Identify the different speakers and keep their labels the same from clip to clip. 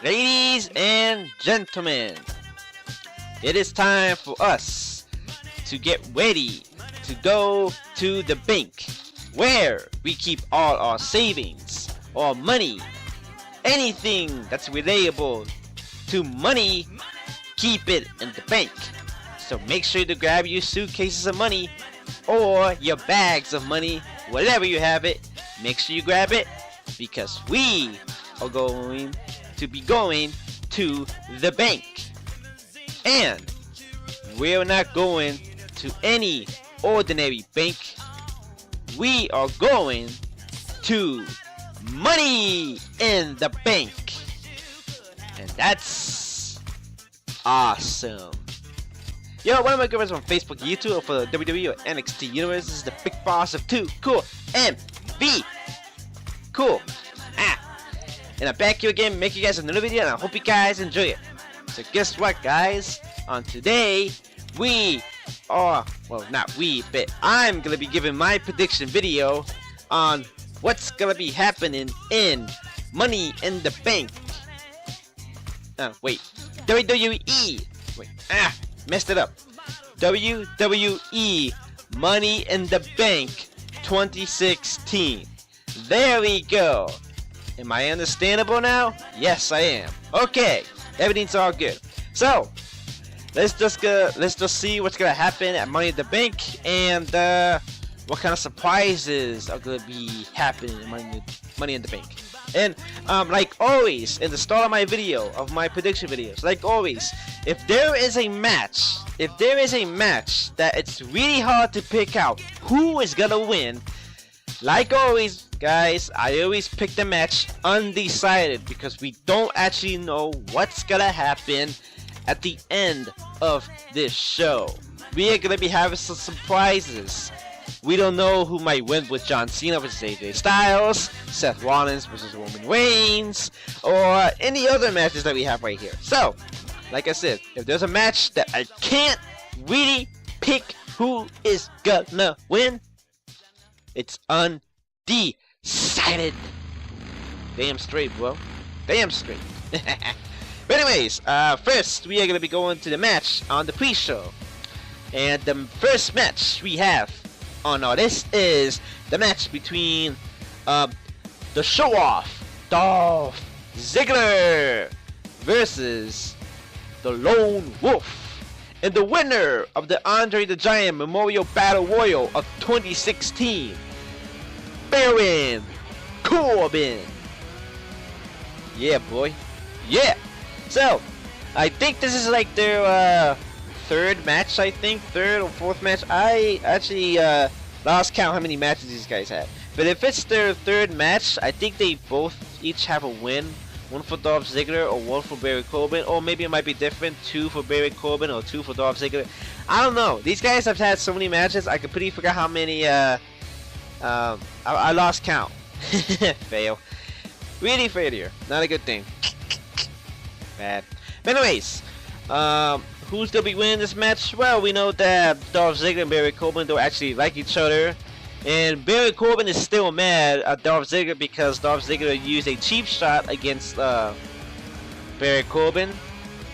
Speaker 1: Ladies and gentlemen, it is time for us to get ready to go to the bank, where we keep all our savings, our money, anything that's relatable to money, keep it in the bank. So make sure to grab your suitcases of money or your bags of money, whatever you have it. Make sure you grab it, because we are going to be going to the bank. And we're not going to any ordinary bank. We are going to Money in the Bank. And that's awesome. Yo, one of my good friends on Facebook, YouTube, for the WWE or NXT Universe. This is the big boss of 2 Cool MV. Cool. And I'm back here again, making you guys another video, and I hope you guys enjoy it. So guess what, guys? On today, we are, well, not we, but I'm gonna be giving my prediction video on what's gonna be happening in Money in the Bank. Wait, WWE. Wait, messed it up. WWE Money in the Bank 2016. There we go. Am I understandable now? Yes, I am. Okay, everything's all good. So let's just see what's gonna happen at Money in the Bank, and what kind of surprises are gonna be happening in Money in the Bank. And like always, in the start of my video, of my prediction videos, like always, if there is a match that it's really hard to pick out who is gonna win, like always, guys, I always pick the match undecided, because we don't actually know what's gonna happen at the end of this show. We are gonna be having some surprises. We don't know who might win with John Cena versus AJ Styles, Seth Rollins versus Roman Reigns, or any other matches that we have right here. So, like I said, if there's a match that I can't really pick who is gonna win, it's undecided. Damn straight, bro. Damn straight. But anyways, first we are going to be going to the match on the pre-show. And the first match we have on our list is the match between the show-off Dolph Ziggler versus the Lone Wolf, and the winner of the Andre the Giant Memorial Battle Royal of 2016, Baron Corbin. Yeah, boy. Yeah. So, I think this is like their third match, I think. Third or fourth match. I actually lost count how many matches these guys had. But if it's their third match, I think they both each have a win. One for Dolph Ziggler or one for Baron Corbin. Or maybe it might be different. 2 for Baron Corbin or 2 for Dolph Ziggler. I don't know. These guys have had so many matches, I completely forgot how many. I lost count. Fail. Really failure. Not a good thing. Bad. But anyways, who's gonna be winning this match? Well, we know that Dolph Ziggler and Baron Corbin don't actually like each other. And Baron Corbin is still mad at Dolph Ziggler because Dolph Ziggler used a cheap shot against Baron Corbin.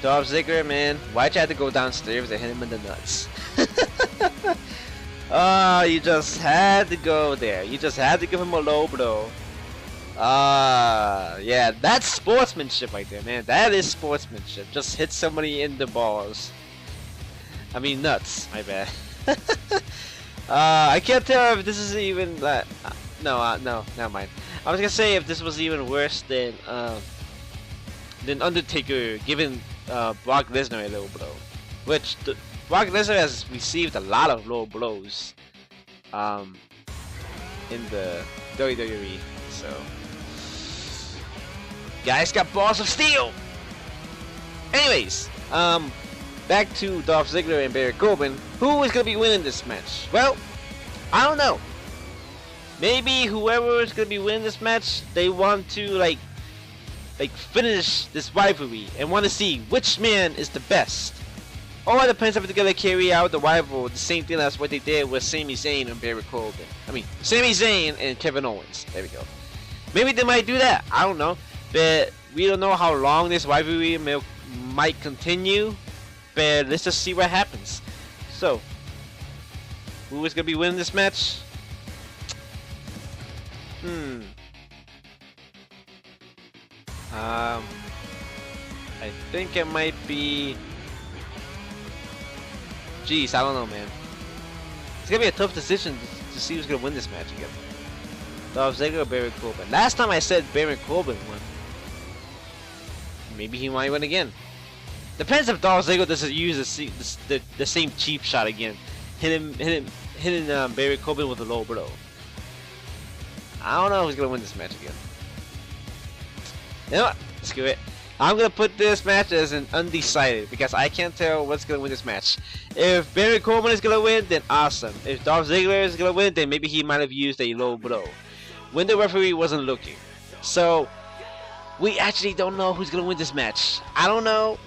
Speaker 1: Dolph Ziggler, man, why'd you have to go downstairs and hit him in the nuts? Oh, you just had to go there. You just had to give him a low blow. Yeah, that's sportsmanship right there, man. That is sportsmanship. Just hit somebody in the balls. I mean, nuts. My bad. I can't tell if this is even no, never mind. I was gonna say if this was even worse than Undertaker giving Brock Lesnar a low blow, which Brock Lesnar has received a lot of low blows in the WWE. So, guys got balls of steel. Anyways, back to Dolph Ziggler and Baron Corbin. Who is gonna be winning this match? Well, I don't know. Maybe whoever is gonna be winning this match, they want to like finish this rivalry and want to see which man is the best. Or it depends if they're gonna carry out the rival, the same thing as what they did with Sami Zayn and Baron Corbin. I mean, Sami Zayn and Kevin Owens. There we go. Maybe they might do that. I don't know. But we don't know how long this rivalry might continue, but let's just see what happens. So, who is gonna be winning this match? I think it might be. Jeez, I don't know, man. It's gonna be a tough decision to see who's gonna win this match again. Dolph Ziggler or Baron Corbin. Last time I said Baron Corbin won. Maybe he might win again. Depends if Dolph Ziggler doesn't use the same cheap shot again, hitting Baron Corbin with a low blow. I don't know who's gonna win this match again. You know what? Screw it. I'm gonna put this match as an undecided because I can't tell what's gonna win this match. If Baron Corbin is gonna win, then awesome. If Dolph Ziggler is gonna win, then maybe he might have used a low blow when the referee wasn't looking. So we actually don't know who's gonna win this match. I don't know.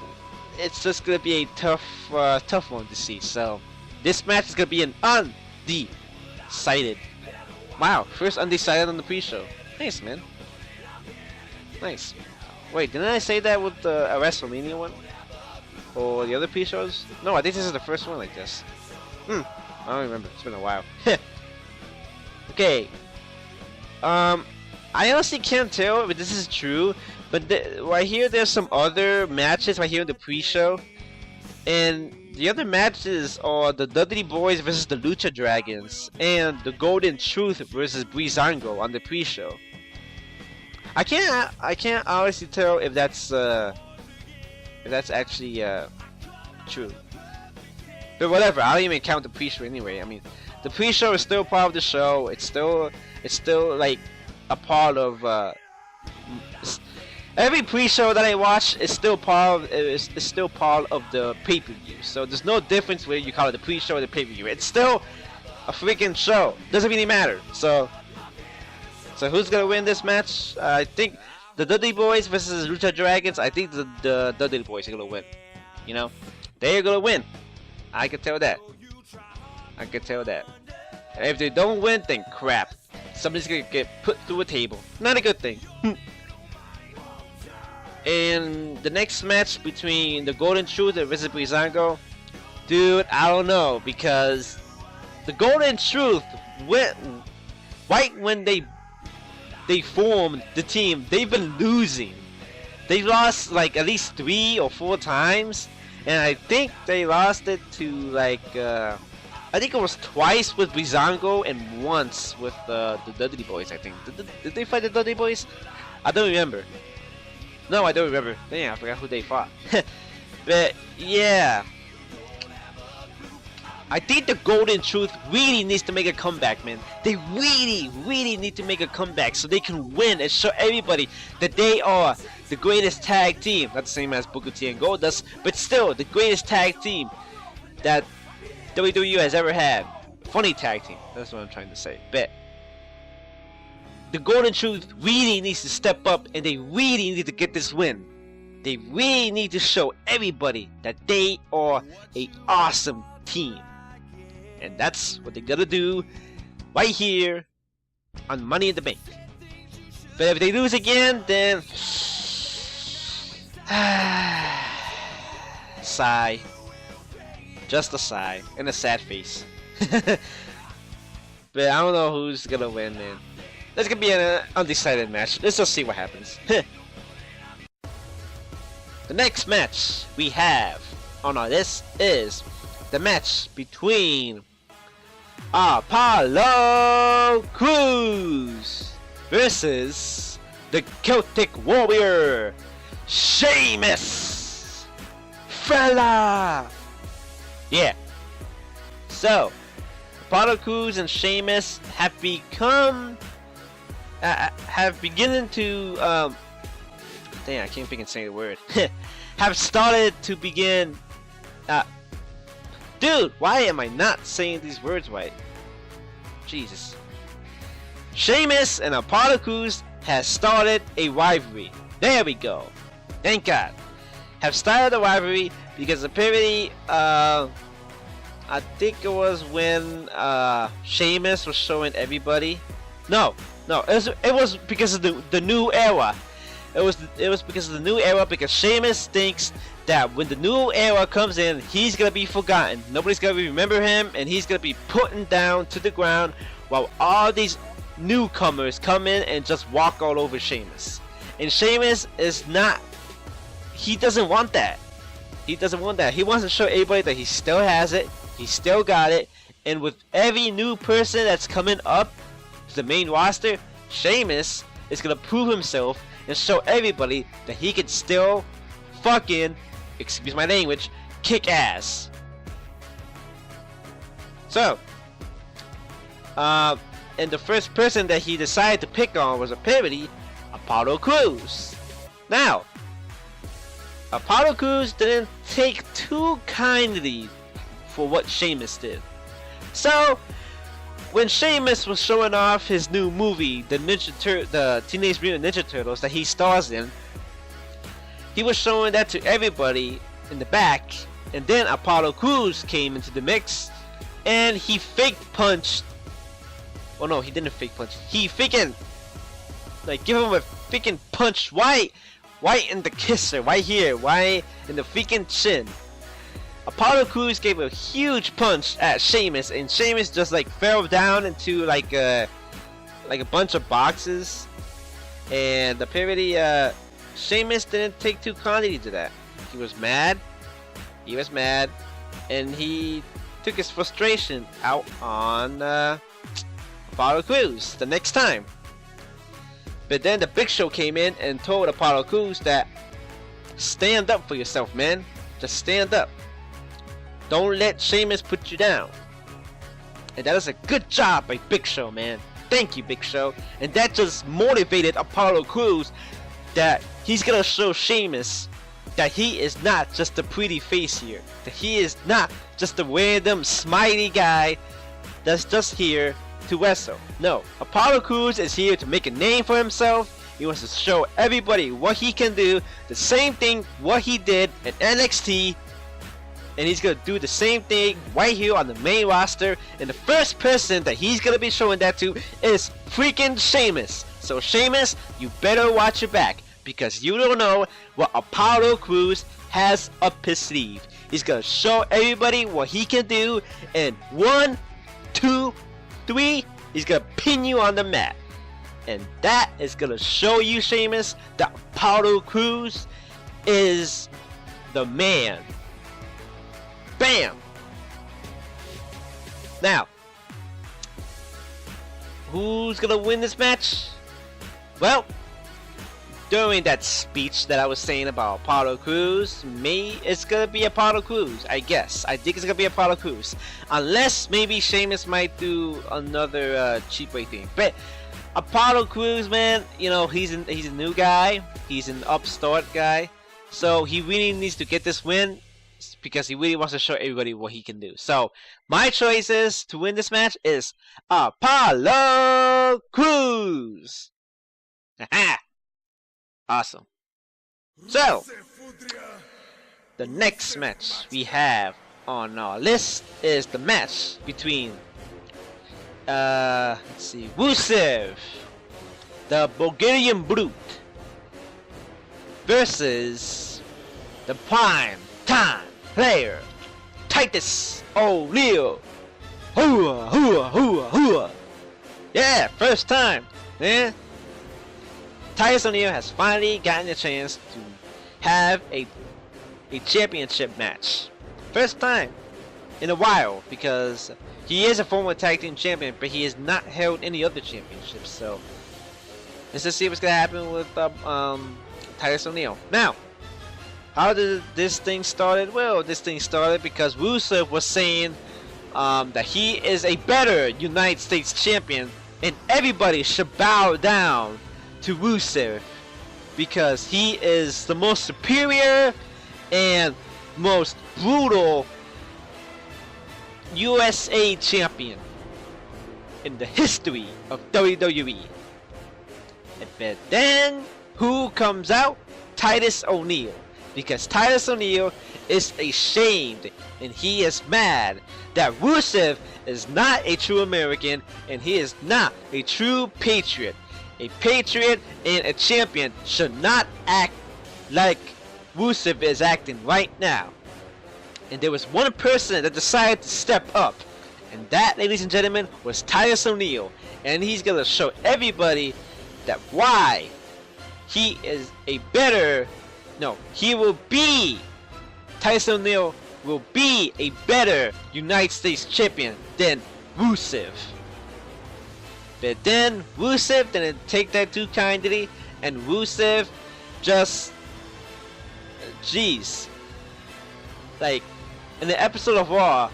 Speaker 1: It's just gonna be a tough one to see. So this match is gonna be an undecided. Wow, first undecided on the pre-show. Nice, man. Nice. Wait, didn't I say that with the WrestleMania one? Or the other pre-shows? No, I think this is the first one like this. I don't remember. It's been a while. Okay. I honestly can't tell if this is true, but right here there's some other matches right here in the pre-show, and the other matches are the Dudley Boys versus the Lucha Dragons and the Golden Truth versus Breezango on the pre-show. I can't honestly tell if that's actually true. But whatever, I don't even count the pre-show anyway. I mean, the pre-show is still part of the show. It's still like a part of every pre-show that I watch is still part of the pay-per-view. So there's no difference whether you call it the pre-show or the pay-per-view. It's still a freaking show. Doesn't really matter. So who's gonna win this match? I think the Dudley Boys versus Lucha Dragons. I think the Dudley Boys are gonna win. You know, they're gonna win. I can tell that. I can tell that. And if they don't win, then crap. Somebody's gonna get put through a table. Not a good thing. And the next match between the Golden Truth versus Breezango, dude, I don't know, because the Golden Truth went right when they formed the team. They've been losing. They lost like at least 3 or 4 times, and I think they lost it to like I think it was twice with Breezango and once with the Dudley Boys. I think did they fight the Dudley Boys? I don't remember. No, I don't remember. Damn, I forgot who they fought. But yeah, I think the Golden Truth really needs to make a comeback, man. They really need to make a comeback so they can win and show everybody that they are the greatest tag team. Not the same as Booker T and Goldust, but still the greatest tag team that WWE has ever had. Funny tag team. That's what I'm trying to say. But the Golden Truth really needs to step up, and they really need to get this win. They really need to show everybody that they are an awesome team. And that's what they're gonna do right here on Money in the Bank. But if they lose again, then sigh. Just a sigh and a sad face. But I don't know who's gonna win, man. This could be an undecided match. Let's just see what happens. The next match we have on our list is the match between Apollo Crews versus the Celtic Warrior Sheamus. Fella! Yeah. So, Apollo Crews and Sheamus have become beginning to dang, I can't freaking say the word. Have started to begin dude, why am I not saying these words right? Jesus. Sheamus and Apollo Crews has started a rivalry. There we go. Thank God. Have started a rivalry because apparently I think it was when Sheamus was showing everybody. No, it was because of the new era. It was because of the new era, because Sheamus thinks that when the new era comes in, he's gonna be forgotten. Nobody's gonna remember him, and he's gonna be putting down to the ground while all these newcomers come in and just walk all over Sheamus. And Sheamus is not. He doesn't want that. He doesn't want that. He wants to show everybody that he still has it. He still got it. And with every new person that's coming up to the main roster, Sheamus is gonna prove himself and show everybody that he can still fucking, excuse my language, kick ass. So, and the first person that he decided to pick on was apparently Apollo Crews. Now, Apollo Crews didn't take too kindly for what Sheamus did. So, when Sheamus was showing off his new movie, the Teenage Mutant Ninja Turtles that he stars in, he was showing that to everybody in the back, and then Apollo Crews came into the mix, and he fake punched. Oh no, he didn't fake punch. He freaking give him a freaking punch right in the kisser, right here, right in the freaking chin. Apollo Crews gave a huge punch at Sheamus, and Sheamus just fell down into like a bunch of boxes. And apparently, Sheamus didn't take too kindly to that. He was mad. And he took his frustration out on Apollo Crews the next time. But then the Big Show came in and told Apollo Crews that stand up for yourself, man. Just stand up. Don't let Sheamus put you down. And that is a good job by Big Show, man. Thank you, Big Show. And that just motivated Apollo Crews that he's gonna show Sheamus that he is not just a pretty face here. That he is not just a random smiley guy that's just here to wrestle. No, Apollo Crews is here to make a name for himself. He wants to show everybody what he can do. The same thing what he did in NXT. And he's gonna do the same thing right here on the main roster. And the first person that he's gonna be showing that to is freaking Sheamus. So Sheamus, you better watch your back, because you don't know what Apollo Crews has up his sleeve. He's gonna show everybody what he can do. And 1, 2, 3, he's gonna pin you on the mat. And that is gonna show you, Sheamus, that Apollo Crews is the man. Bam! Now, who's gonna win this match? Well, during that speech that I was saying about Apollo Crews, it's gonna be Apollo Crews, I guess. I think it's gonna be Apollo Crews. Unless maybe Sheamus might do another cheap rate thing. But Apollo Crews, man, you know, he's a new guy. He's an upstart guy. So he really needs to get this win, because he really wants to show everybody what he can do. So my choices to win this match is Apollo Crews. Haha. Awesome. So the next match we have on our list is the match between let's see, Rusev, the Bulgarian Brute, versus the Prime Time Player, Titus O'Neil. Hooah, hooah, hooah, hooah. Yeah, first time. Yeah. Titus O'Neil has finally gotten a chance to have a championship match. First time in a while, because he is a former tag team champion, but he has not held any other championships. So let's just see what's gonna happen with Titus O'Neil. Now, how did this thing started? Well, this thing started because Rusev was saying that he is a better United States champion, and everybody should bow down to Rusev because he is the most superior and most brutal USA champion in the history of WWE. But then, who comes out? Titus O'Neil. Because Titus O'Neil is ashamed and he is mad that Rusev is not a true American and he is not a true patriot. a patriot and a champion should not act like Rusev is acting right now. And there was one person that decided to step up, and that, ladies and gentlemen, was Titus O'Neil. And he's gonna show everybody that why he is a better, no, he will be, Titus O'Neil will be a better United States champion than Rusev. But then Rusev didn't take that too kindly, and Rusev just, jeez, like in the episode of Raw,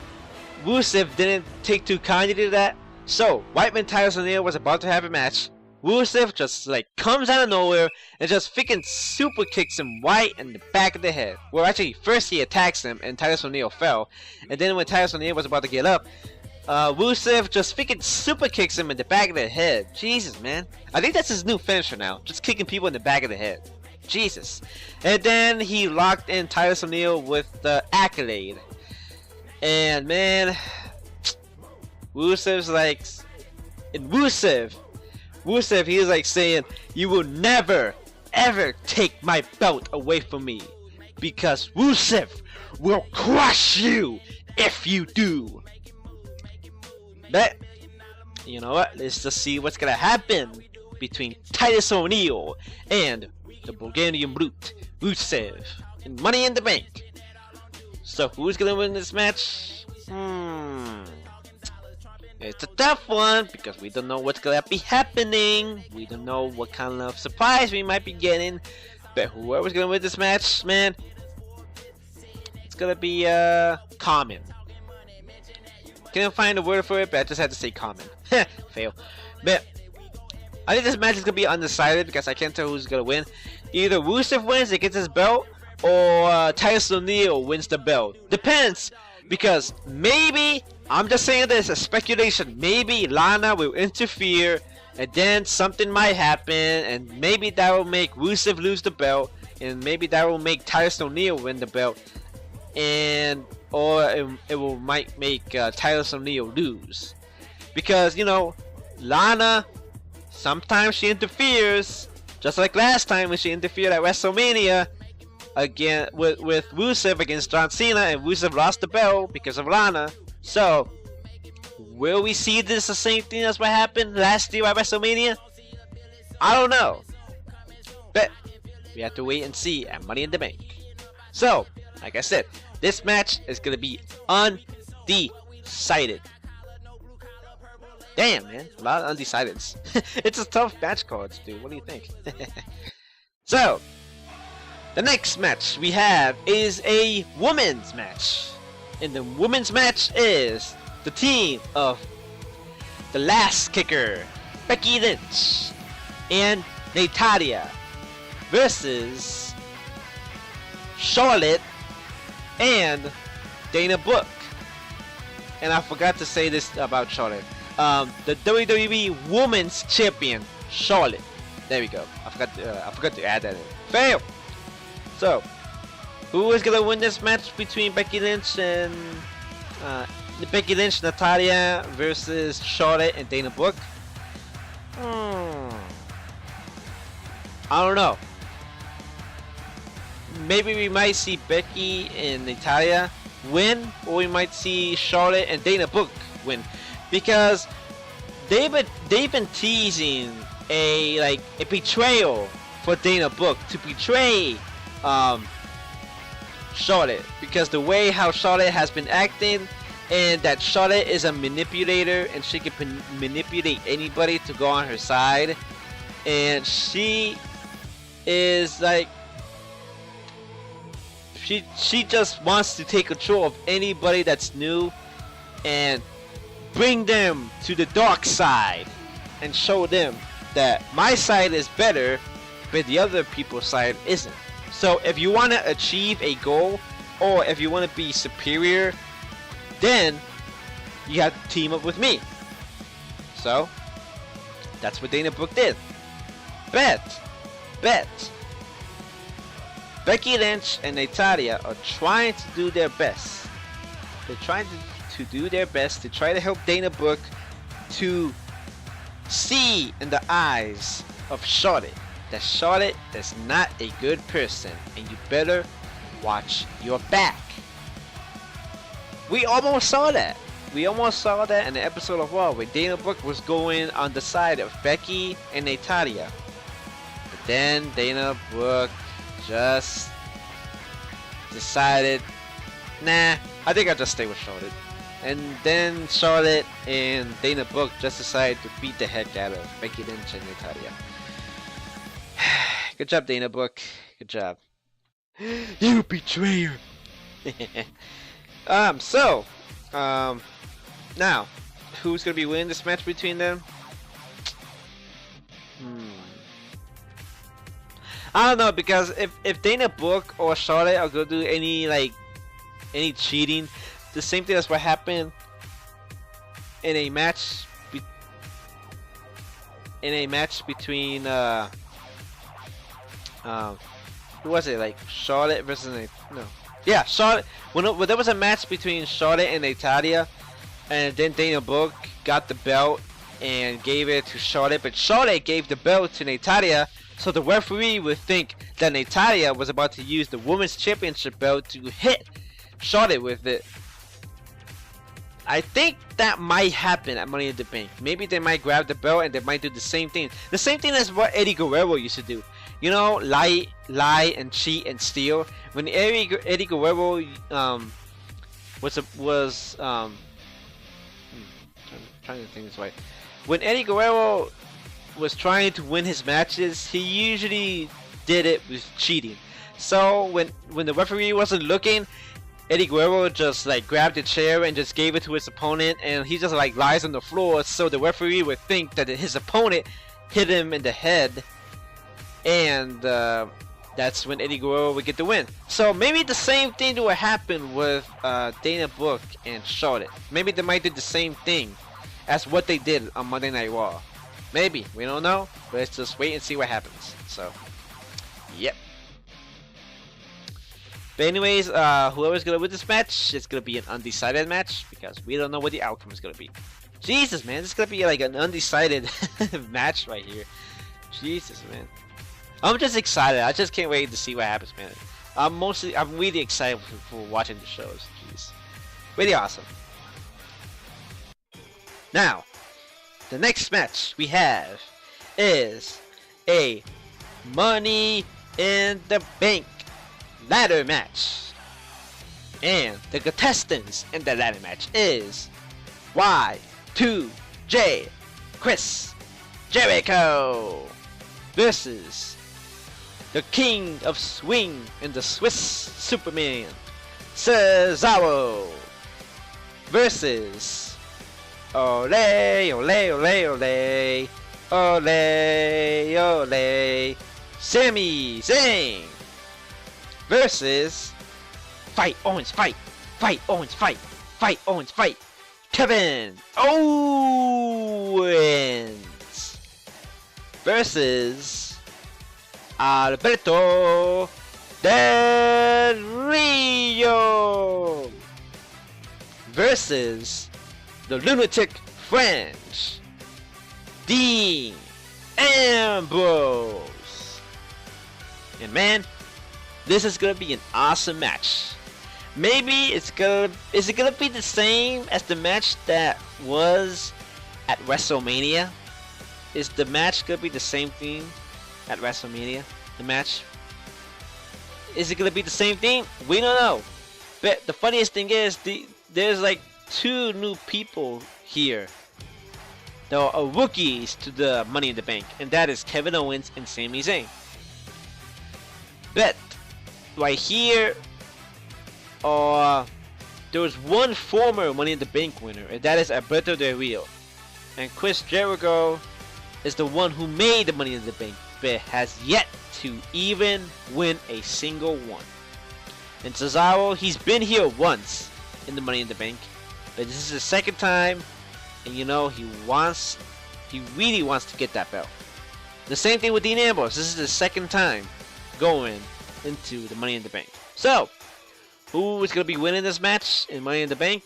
Speaker 1: Rusev didn't take too kindly to that. So right when Titus O'Neil was about to have a match, Rusev just like comes out of nowhere and just freaking super kicks him right in the back of the head. Well, actually, first he attacks him and Titus O'Neil fell, and then when Titus O'Neil was about to get up, Rusev just freaking super kicks him in the back of the head. Jesus, man. I think that's his new finisher now. Just kicking people in the back of the head. Jesus. And then he locked in Titus O'Neil with the accolade. And man, Rusev's like, and Rusev, he's like saying, you will never, ever take my belt away from me. Because Rusev will crush you if you do. But, you know what, let's just see what's gonna happen between Titus O'Neil and the Bulgarian Brute, Rusev, in Money in the Bank. So, who's gonna win this match? It's a tough one, because we don't know what's gonna be happening. We don't know what kind of surprise we might be getting. But whoever's gonna win this match, man, it's gonna be, common. Couldn't find a word for it, but I just had to say common. Fail. But I think this match is gonna be undecided because I can't tell who's gonna win. Either Rusev wins and gets his belt, or Titus O'Neil wins the belt. Depends, because maybe, I'm just saying this as speculation, maybe Lana will interfere, and then something might happen, and maybe that will make Rusev lose the belt, and maybe that will make Titus O'Neil win the belt, and or it might make Titus O'Neil lose, because you know Lana sometimes she interferes, just like last time when she interfered at WrestleMania again with Rusev against John Cena, and Rusev lost the belt because of Lana. So will we see this the same thing as what happened last year at WrestleMania? I don't know, but we have to wait and see at Money in the Bank. So like I said, this match is gonna be undecided. Damn, man, a lot of undecideds. It's a tough match cards, dude. What do you think? So, the next match we have is a women's match. And the women's match is the team of the Last Kicker, Becky Lynch, and Natalya versus Charlotte and Dana Brooke. And I forgot to say this about Charlotte. The WWE Women's Champion, Charlotte. There we go. I forgot to add that in. Fail. So, who is gonna win this match between Becky Lynch and Natalya versus Charlotte and Dana Brooke? I don't know. Maybe we might see Becky and Natalya win, or we might see Charlotte and Dana Brooke win, because they've been teasing a betrayal for Dana Brooke to betray Charlotte, because the way how Charlotte has been acting, and that Charlotte is a manipulator and she can manipulate anybody to go on her side, and she is like, she just wants to take control of anybody that's new and bring them to the dark side and show them that my side is better but the other people's side isn't. So if you want to achieve a goal, or if you want to be superior, then you have to team up with me. So that's what Dana Brooke did. Bet Becky Lynch and Natalya are trying to do their best. They're trying to do their best to try to help Dana Brooke to see in the eyes of Charlotte that Charlotte is not a good person and you better watch your back. We almost saw that. We almost saw that in the episode of Raw where Dana Brooke was going on the side of Becky and Natalya. But then Dana Brooke just decided, nah, I think I'll just stay with Charlotte. And then Charlotte and Dana Brooke just decided to beat the heck out of Becky Lynch and Natalya. Good job, Dana Brooke. Good job. You betrayer! Now, who's gonna be winning this match between them? I don't know, because if Dana Brooke or Charlotte are gonna do any cheating, the same thing as what happened in a match between who was it, like Charlotte versus Charlotte, when there was a match between Charlotte and Natalya, and then Dana Brooke got the belt and gave it to Charlotte, but Charlotte gave the belt to Natalya, so the referee would think that Natalya was about to use the women's championship belt to hit Charlotte with it. I think that might happen at Money in the Bank. Maybe they might grab the belt and they might do the same thing. The same thing as what Eddie Guerrero used to do. You know, lie and cheat and steal. When Eddie Guerrero trying to think this way. When Eddie Guerrero was trying to win his matches, he usually did it with cheating. So when the referee wasn't looking, Eddie Guerrero just like grabbed a chair and just gave it to his opponent, and he just like lies on the floor, so the referee would think that his opponent hit him in the head, and that's when Eddie Guerrero would get the win. So maybe the same thing would happen with Dana Brooke and Charlotte. Maybe they might do the same thing as what they did on Monday Night Raw. Maybe, we don't know, but let's just wait and see what happens. So, yep. But anyways, whoever's gonna win this match, it's gonna be an undecided match because we don't know what the outcome is gonna be. Jesus, man, this is gonna be like an undecided match right here. Jesus, man. I'm just excited. I just can't wait to see what happens, man. I'm really excited for watching the shows. Jeez, really awesome. Now, the next match we have is a Money in the Bank ladder match, and the contestants in the ladder match is Y2J Chris Jericho versus the King of Swing and the Swiss Superman Cesaro versus Ole Ole Ole Ole Ole Ole Sami Zayn versus Fight Owens Fight Owens Fight Owens Fight Kevin Owens versus Alberto Del Rio versus the Lunatic French Dean Ambrose. And man, this is gonna be an awesome match. Maybe is it gonna be the same as the match that was at WrestleMania? Is the match gonna be the same thing at WrestleMania? The match? Is it gonna be the same thing? We don't know. But the funniest thing is there's like 2 new people here. There are rookies to the Money in the Bank, and that is Kevin Owens and Sami Zayn. But right here, there was one former Money in the Bank winner, and that is Alberto Del Rio. And Chris Jericho is the one who made the Money in the Bank, but has yet to even win a single one. And Cesaro, he's been here once in the Money in the Bank, but this is the second time, and you know he really wants to get that belt. The same thing with Dean Ambrose. This is the second time going into the Money in the Bank. So, who is going to be winning this match in Money in the Bank?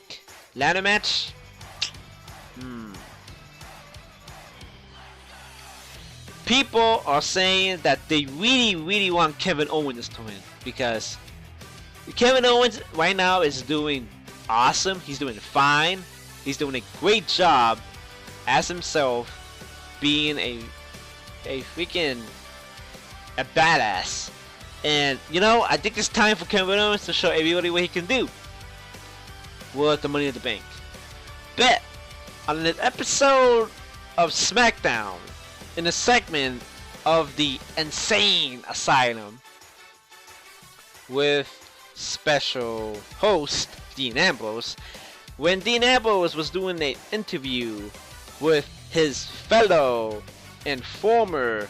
Speaker 1: Ladder match? people are saying that they really want Kevin Owens to win, because Kevin Owens right now is doing awesome. He's doing fine. He's doing a great job as himself, being a freaking a badass. And you know, I think it's time for Kevin Owens to show everybody what he can do with the Money in the Bank. But on an episode of SmackDown, in a segment of the Insane Asylum with special host Dean Ambrose, when Dean Ambrose was doing an interview with his fellow and former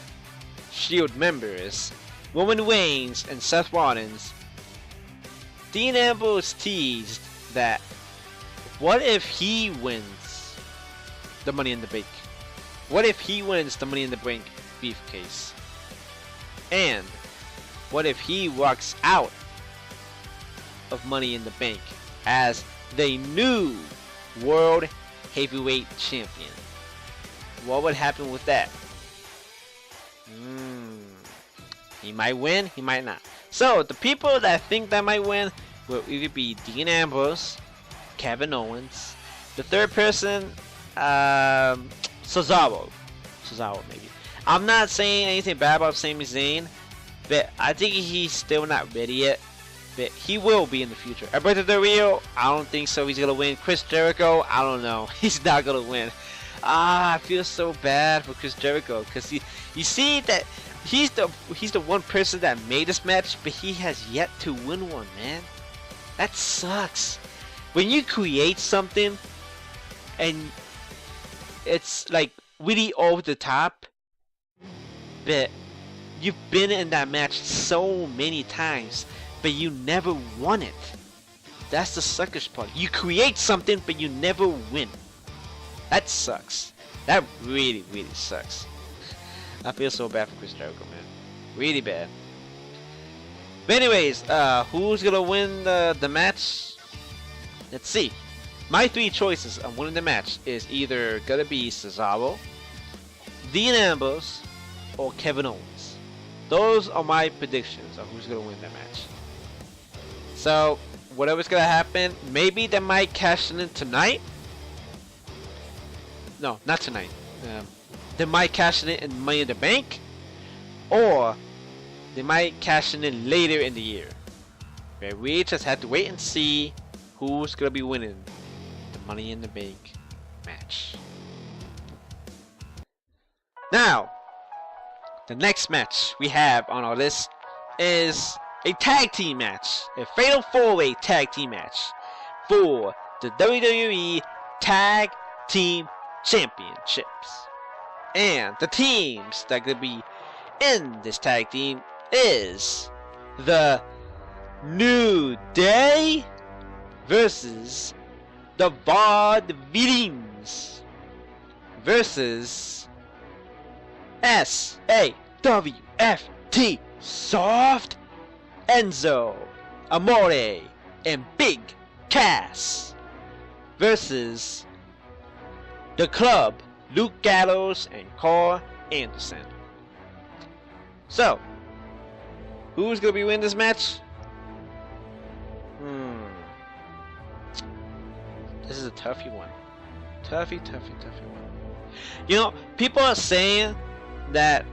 Speaker 1: Shield members, Roman Reigns and Seth Rollins, Dean Ambrose teased that what if he wins the Money in the Bank? What if he wins the Money in the Bank briefcase? And what if he walks out of Money in the Bank as the new World Heavyweight Champion? What would happen with that? He might win, he might not. So the people that think that might win will either be Dean Ambrose, Kevin Owens, the third person, Cesaro maybe. I'm not saying anything bad about Sami Zayn, but I think he's still not ready yet. But he will be in the future. Alberto Del Rio, I don't think so. He's gonna win. Chris Jericho, I don't know. He's not gonna win. I feel so bad for Chris Jericho, because you see that he's the one person that made this match, but he has yet to win one, man. That sucks. When you create something and it's like really over the top, but you've been in that match so many times, but you never won it. That's the suckish part. You create something, but you never win. That sucks. That really sucks. I feel so bad for Chris Jericho, man. Really bad. But anyways, who's gonna win the match? Let's see. My three choices of winning the match is either gonna be Cesaro, Dean Ambrose, or Kevin Owens. Those are my predictions of who's gonna win that match. So, whatever's gonna happen, maybe they might cash in tonight. No, not tonight. They might cash it in Money in the Bank, or they might cash it in later in the year. Okay, we just have to wait and see who's gonna be winning the Money in the Bank match. Now, the next match we have on our list is a tag team match, a Fatal 4-Way tag team match for the WWE Tag Team Championships. And the teams that could be in this tag team is the New Day versus the Vaudevillains versus SAWFT Soft, Enzo Amore and Big Cass versus the Club, Luke Gallows and Carl Anderson. So, who's gonna be winning this match? This is a toughy one. Toughy one. You know, people are saying that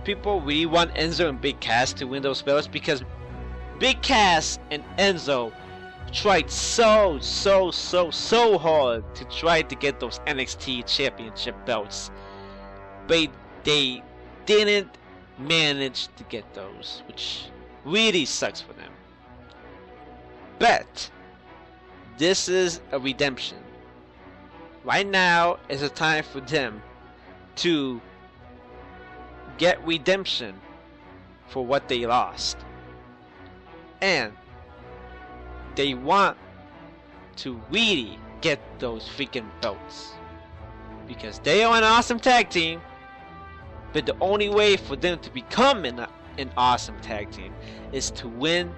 Speaker 1: people really want Enzo and Big Cass to win those belts, because Big Cass and Enzo tried so hard to try to get those NXT championship belts, but they didn't manage to get those, which really sucks for them. But this is a redemption. Right now is a time for them to get redemption for what they lost, and they want to really get those freaking belts, because they are an awesome tag team. But the only way for them to become an awesome tag team is to win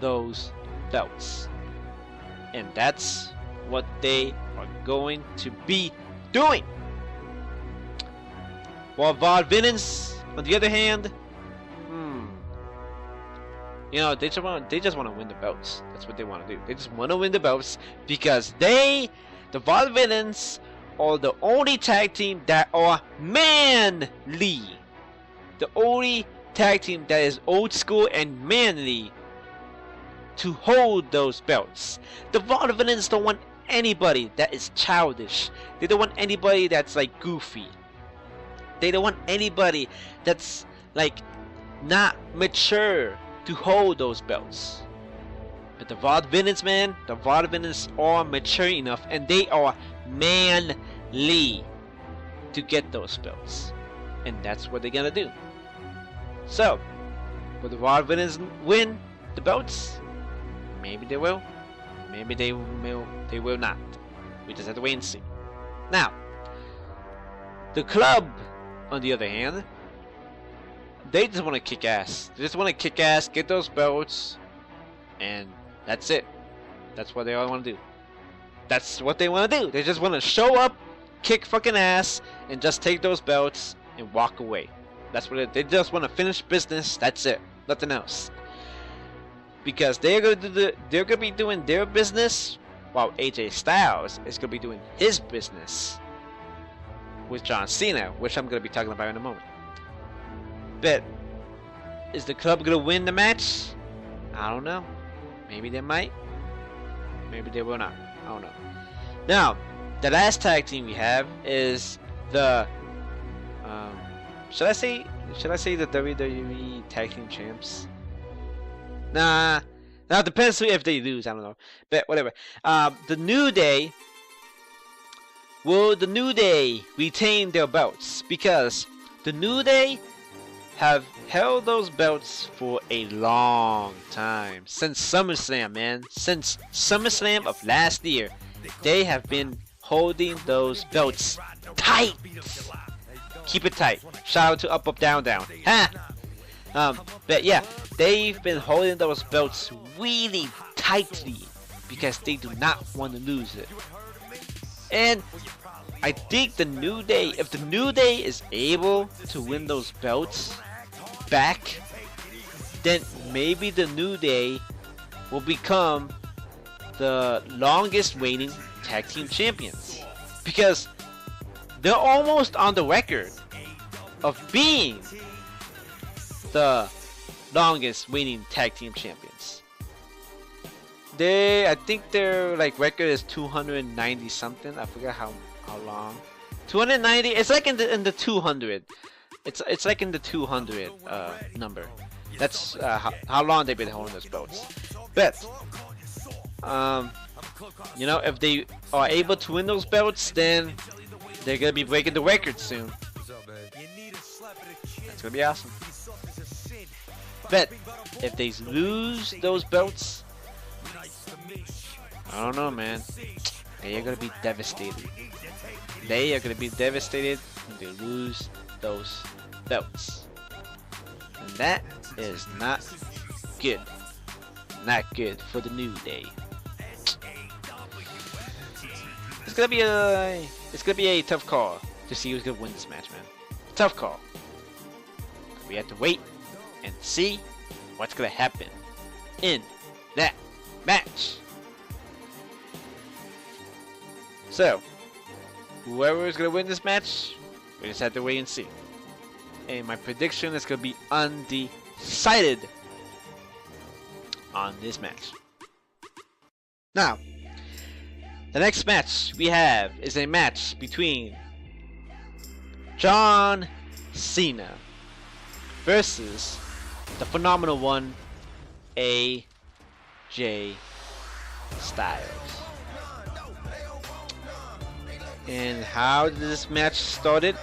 Speaker 1: those belts, and that's what they are going to be doing. While Vaude Villains, on the other hand, you know, they just want to win the belts. That's what they want to do. They just want to win the belts because the Vaude Villains, are the only tag team that are manly. The only tag team that is old school and manly to hold those belts. The Vaude Villains don't want anybody that is childish. They don't want anybody that's like goofy. They don't want anybody that's like not mature to hold those belts. But the Vaude Villains, man, the Vaude Villains are mature enough and they are manly to get those belts. And that's what they're gonna do. So, will the Vaude Villains win the belts? Maybe they will. Maybe they will not. We just have to wait and see. Now, the club, on the other hand, they just want to kick ass. They just want to kick ass, get those belts, and that's it. That's what they all want to do. That's what they want to do. They just want to show up, kick fucking ass, and just take those belts and walk away. That's what they just want to finish business. That's it. Nothing else. Because they're gonna be doing their business, while AJ Styles is gonna be doing his business with John Cena, which I'm gonna be talking about in a moment. But is the club gonna win the match? I don't know. Maybe they might. Maybe they will not. I don't know. Now, the last tag team we have is the should I say the WWE Tag Team Champs? Nah. Now it depends if they lose. I don't know. But whatever. The New Day. Will the New Day retain their belts? Because the New Day have held those belts for a long time. Since SummerSlam, man. Since SummerSlam of last year, they have been holding those belts tight. Keep it tight. Shout out to Up Up Down Down. Ha! But yeah, they've been holding those belts really tightly because they do not want to lose it. And I think the New Day, if the New Day is able to win those belts back, then maybe the New Day will become the longest reigning tag team champions. Because they're almost on the record of being the longest reigning tag team champions. I think their like record is 290 something. I forget how long. 290. It's like in the 200. It's like in the 200 number. That's how long they've been holding those belts. But you know, if they are able to win those belts, then they're gonna be breaking the record soon. That's gonna be awesome. But if they lose those belts, I don't know, man. They are gonna be devastated. They are gonna be devastated when they lose those belts, and that is not good. Not good for the New Day. It's gonna be a tough call to see who's gonna win this match, man. Tough call. We have to wait and see what's gonna happen in that match. So, whoever is gonna win this match, we just have to wait and see. And my prediction is gonna be undecided on this match. Now, the next match we have is a match between John Cena versus the phenomenal one, AJ Styles. And how did this match started?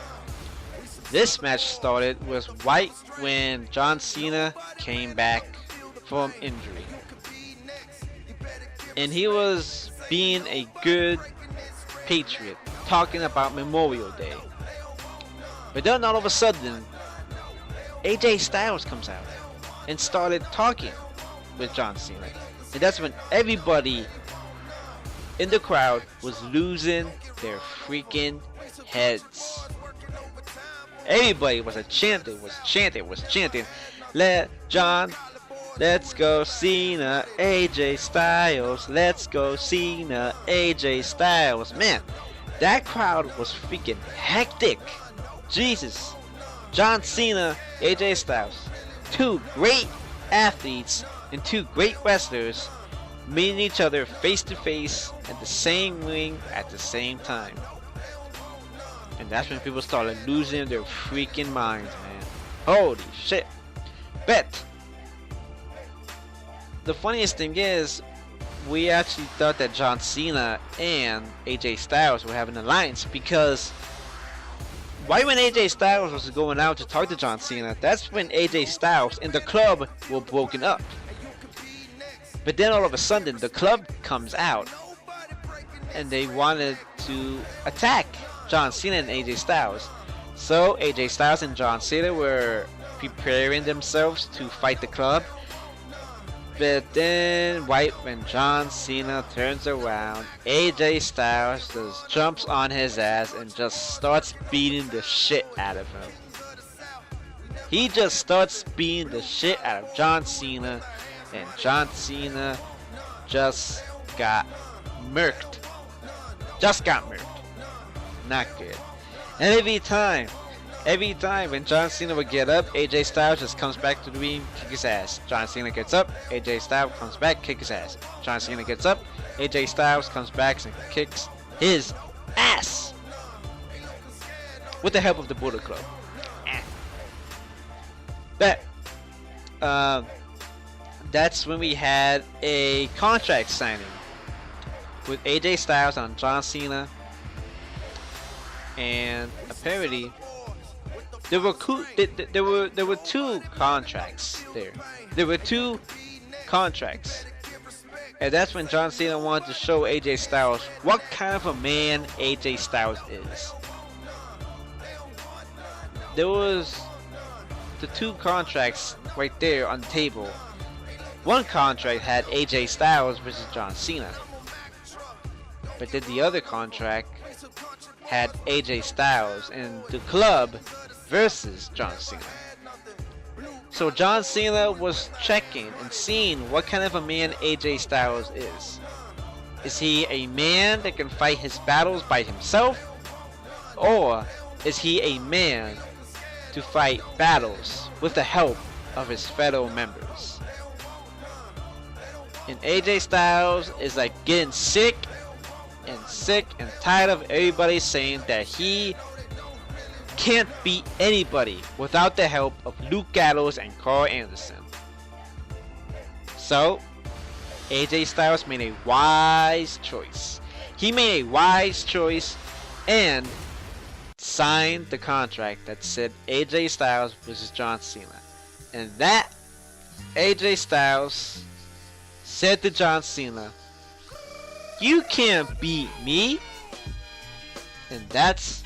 Speaker 1: This match started was right when John Cena came back from injury. And he was being a good patriot, talking about Memorial Day. But then all of a sudden, AJ Styles comes out and started talking with John Cena. And that's when everybody in the crowd was losing their freaking heads. Everybody was chanting. Let's go Cena, AJ Styles. Let's go Cena, AJ Styles. Man, that crowd was freaking hectic. Jesus. John Cena, AJ Styles. Two great athletes and two great wrestlers meeting each other face to face at the same ring at the same time. And that's when people started losing their freaking minds, man. Holy shit. But the funniest thing is, we actually thought that John Cena and AJ Styles were having an alliance, because right when AJ Styles was going out to talk to John Cena, that's when AJ Styles and the club were broken up. But then all of a sudden, the club comes out and they wanted to attack John Cena and AJ Styles. So AJ Styles and John Cena were preparing themselves to fight the club. But then, right when John Cena turns around, AJ Styles just jumps on his ass and just starts beating the shit out of him. He just starts beating the shit out of John Cena, and John Cena just got murked. Not good. And every time when John Cena would get up, AJ Styles just comes back to the ring, kick his ass. John Cena gets up, AJ Styles comes back, kick his ass. John Cena gets up, AJ Styles comes back and kicks his ass. With the help of the Bullet Club. But that's when we had a contract signing with AJ Styles on John Cena. And apparently there were two contracts there. There were two contracts. And that's when John Cena wanted to show AJ Styles what kind of a man AJ Styles is. There was the two contracts right there on the table. One contract had AJ Styles versus John Cena. But then the other contract had AJ Styles and the club versus John Cena. So John Cena was checking and seeing what kind of a man AJ Styles is. Is he a man that can fight his battles by himself? Or is he a man to fight battles with the help of his fellow members? And AJ Styles is like getting sick and tired of everybody saying that he can't beat anybody without the help of Luke Gallows and Carl Anderson. So AJ Styles made a wise choice. He made a wise choice and signed the contract that said AJ Styles versus John Cena. And that AJ Styles said to John Cena, "You can't beat me." And that's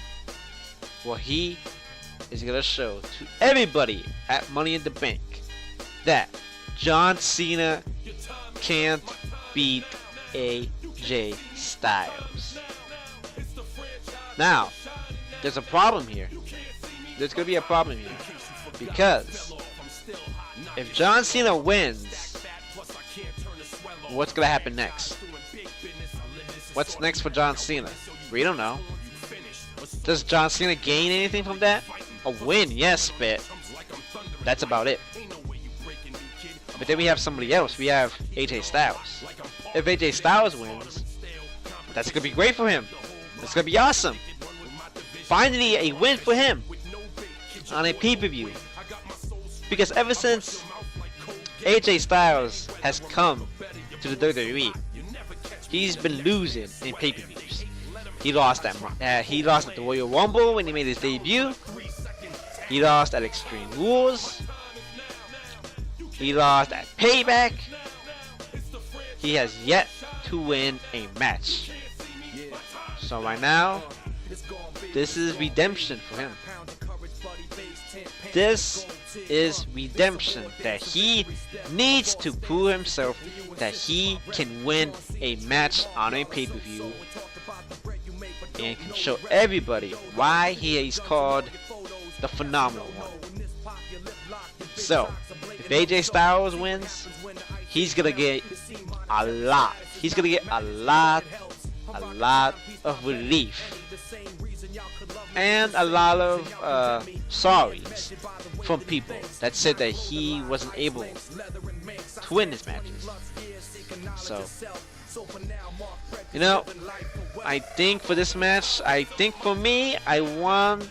Speaker 1: what he is going to show to everybody at Money in the Bank. That John Cena can't beat AJ Styles. Now, there's a problem here. There's going to be a problem here. Because if John Cena wins, what's going to happen next? What's next for John Cena? We don't know. Does John Cena gain anything from that? A win, yes, but that's about it. But then we have somebody else. We have AJ Styles. If AJ Styles wins, that's going to be great for him. That's going to be awesome. Finally, a win for him on a pay-per-view. Because ever since AJ Styles has come to the WWE, he's been losing in pay-per-views. He lost at the Royal Rumble when he made his debut. He lost at Extreme Rules. He lost at Payback. He has yet to win a match. So right now, this is redemption for him. This is redemption, that he needs to prove himself that he can win a match on a pay-per-view and can show everybody why he is called the phenomenal one. So, if AJ Styles wins, he's gonna get a lot. He's gonna get a lot of relief. And a lot of sorries from people that said that he wasn't able to win his matches. So, you know, I think for this match, for me, I want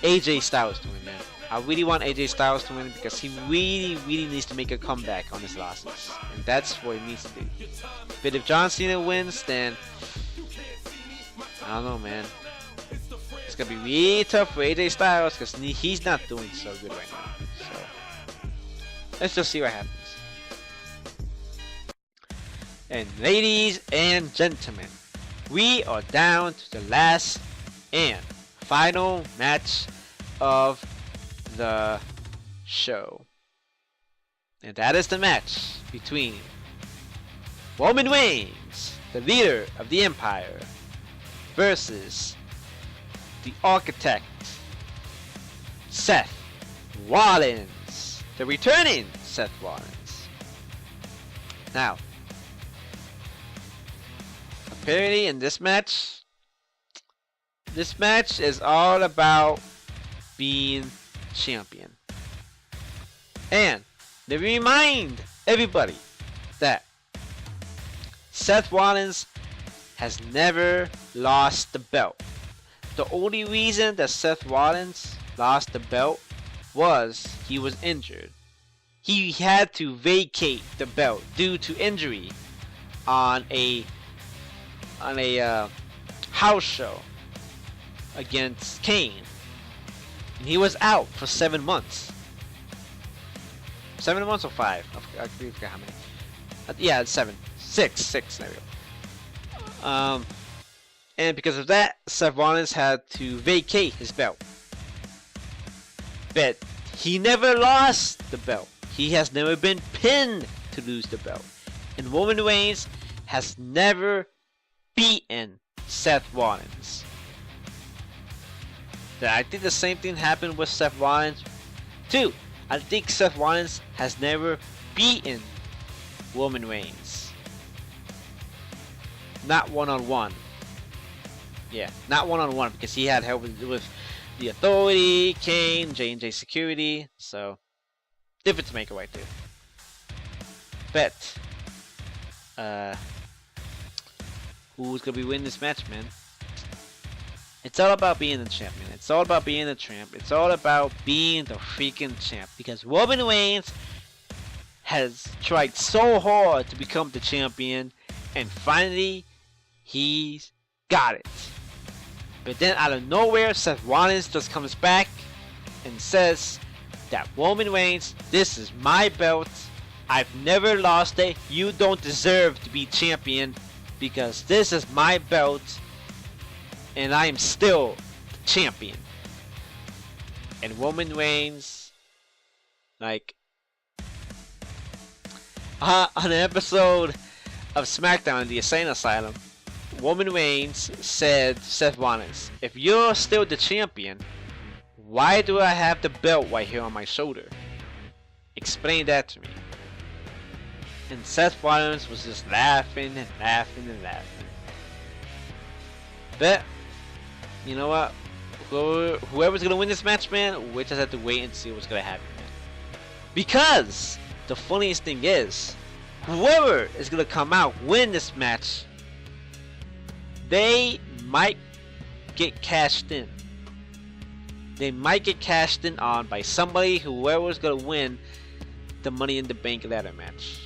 Speaker 1: AJ Styles to win, man. I really want AJ Styles to win because he really needs to make a comeback on his losses. And that's what he needs to do. But if John Cena wins, then I don't know, man. It's gonna be really tough for AJ Styles because he's not doing so good right now. So let's just see what happens. And ladies and gentlemen, we are down to the last and final match of the show. And that is the match between Roman Reigns, the leader of the Empire, versus the Architect, Seth Rollins, the returning Seth Rollins. Now, apparently in this match is all about being champion. And they remind everybody that Seth Rollins has never lost the belt. The only reason that Seth Rollins lost the belt was he was injured. He had to vacate the belt due to injury on a house show against Kane. And he was out for 7 months. 7 months or 5? I forget how many. Yeah, it's 7. 6. There we go. And because of that, Seth Rollins had to vacate his belt. But he never lost the belt. He has never been pinned to lose the belt. And Roman Reigns has never beaten Seth Rollins. I think the same thing happened with Seth Rollins too. I think Seth Rollins has never beaten Roman Reigns. Not one-on-one. Yeah, not one-on-one because he had help with the Authority, Kane, J&J Security. So, difference maker right there. But, who's gonna be winning this match, man? It's all about being the champion. It's all about being the champ. It's all about being the freaking champ. Because Roman Reigns has tried so hard to become the champion, and finally, he's got it. But then out of nowhere, Seth Rollins just comes back and says that Roman Reigns, this is my belt. I've never lost it. You don't deserve to be champion because this is my belt and I am still the champion. And Roman Reigns, like, on an episode of SmackDown, the Insane Asylum, Roman Reigns said to Seth Rollins, if you're still the champion, why do I have the belt right here on my shoulder? Explain that to me. And Seth Rollins was just laughing and laughing and laughing. But, you know what? Whoever's gonna win this match, man, we just have to wait and see what's gonna happen, man. Because the funniest thing is, whoever is gonna come out win this match, they might get cashed in. They might get cashed in on by somebody, whoever's gonna win the Money in the Bank ladder match.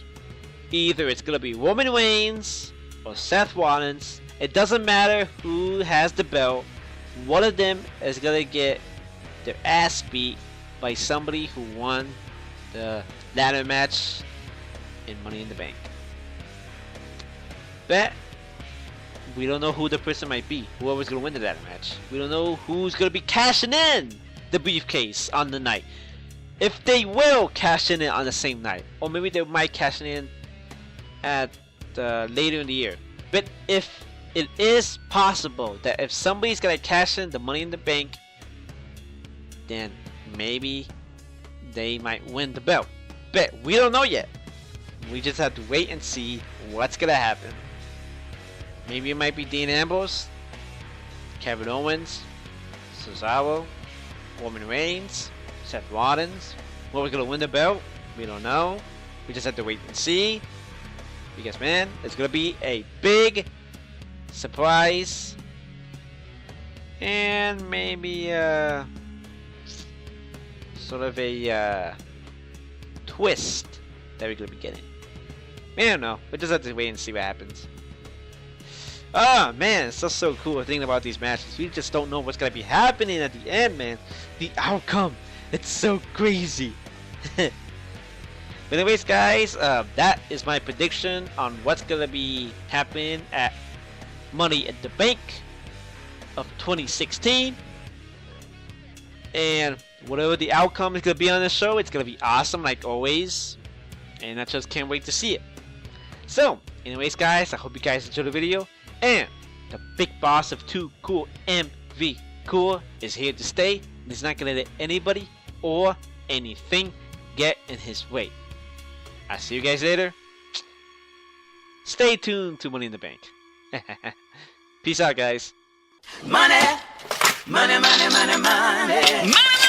Speaker 1: Either it's gonna be Roman Reigns or Seth Rollins. It doesn't matter who has the belt. One of them is gonna get their ass beat by somebody who won the ladder match in Money in the Bank. But we don't know who the person might be. Whoever's gonna win the ladder match. We don't know who's gonna be cashing in the briefcase on the night. If they will cash in it on the same night, or maybe they might cash it in at later in the year. But if it is possible that if somebody's gonna cash in the Money in the Bank then maybe they might win the belt. But we don't know yet. We just have to wait and see what's gonna happen. Maybe it might be Dean Ambrose, Kevin Owens, Cesaro, Roman Reigns, Seth Rollins. Well, we're gonna win the belt. We don't know. We just have to wait and see. Because man, it's gonna be a big surprise. And maybe sort of a twist that we're gonna be getting. I don't know. We just have to wait and see what happens. Oh man, it's just so cool thinking about these matches. We just don't know what's gonna be happening at the end, man. The outcome, it's so crazy. But anyways, guys, that is my prediction on what's gonna be happening at Money in the Bank of 2016. And whatever the outcome is gonna be on the show, it's gonna be awesome like always. And I just can't wait to see it. So, anyways, guys, I hope you guys enjoyed the video. And the big boss of Too Cool MV Cool is here to stay. And he's not gonna let anybody or anything get in his way. I'll see you guys later. Stay tuned to Money in the Bank. Peace out, guys.
Speaker 2: Money, money, money, money, money. Money.